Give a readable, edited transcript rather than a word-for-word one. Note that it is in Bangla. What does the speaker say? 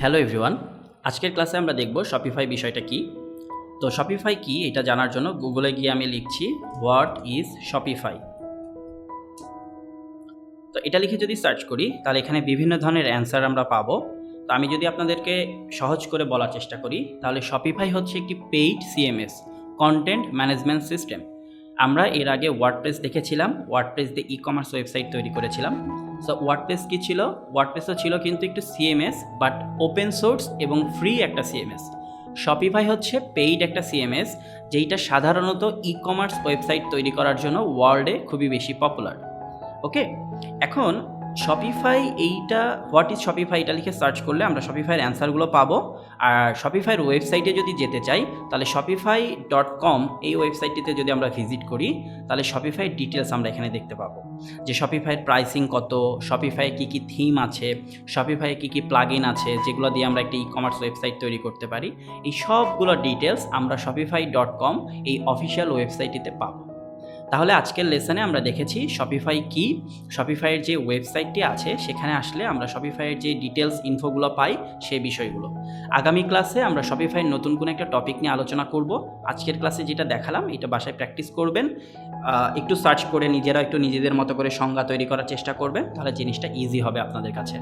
হ্যালো এভরিওয়ান, আজকের ক্লাসে আমরা দেখব শপিফাই বিষয়টা কি। তো শপিফাই কি এটা জানার জন্য গুগলে গিয়ে আমি লিখছি হোয়াট ইজ শপিফাই। তো এটা লিখে যদি সার্চ করি তাহলে এখানে বিভিন্ন ধরনের অ্যান্সার আমরা পাবো। তো আমি যদি আপনাদেরকে সহজ করে বলার চেষ্টা করি তাহলে শপিফাই হচ্ছে একটি paid CMS, content management system. আমরা এর আগে ওয়ার্ডপ্রেস দেখেছিলাম, ওয়ার্ডপ্রেস দিয়ে ই কমার্স ওয়েবসাইট তৈরি করেছিলাম। সো ওয়ার্ডপ্রেস কী ছিল? ওয়ার্ডপ্রেসও ছিল কিন্তু একটু সিএমএস, বাট ওপেন সোর্স এবং ফ্রি একটা সিএমএস। শপিফাই হচ্ছে পেইড একটা সিএমএস, যেইটা সাধারণত ই কমার্স ওয়েবসাইট তৈরি করার জন্য ওয়ার্ল্ডে খুবই বেশি পপুলার। ওকে, এখন শপিফাই এইটা হোয়াট ইজ শপিফাই এটা লিখে সার্চ করলে আমরা শপিফাইয়ের অ্যান্সারগুলো পাবো। আর শপিফাইয়ের ওয়েবসাইটে যদি যেতে চাই তাহলে shopify.com এই ওয়েবসাইটটিতে যদি আমরা ভিজিট করি তাহলে শপিফাইয়ের ডিটেলস আমরা এখানে দেখতে পাবো, যে শপিফাইয়ের প্রাইসিং কত, শপিফাইয়ে কী কী থিম আছে, শপিফাইয়ে কী কী প্লাগইন আছে যেগুলো দিয়ে আমরা একটা ই কমার্স ওয়েবসাইট তৈরি করতে পারি। এই সবগুলো ডিটেলস আমরা shopify.com এই অফিসিয়াল ওয়েবসাইটটিতে পাবো। তাহলে আজকের লেসনে আমরা দেখেছি শপিফাই কি, শপিফাইয়ের যে ওয়েবসাইটটি আছে সেখানে আসলে আমরা শপিফাইয়ের যে ডিটেলস ইনফোগুলো পাই সেই বিষয়গুলো। আগামী ক্লাসে আমরা শপিফাইয়ের নতুন কোনো একটা টপিক নিয়ে আলোচনা করব। আজকের ক্লাসে যেটা দেখালাম এটা বাসায় প্র্যাকটিস করবেন, একটু সার্চ করে নিজেরা একটু নিজেদের মতো করে সংজ্ঞা তৈরি করার চেষ্টা করবেন, তাহলে জিনিসটা ইজি হবে আপনাদের কাছে।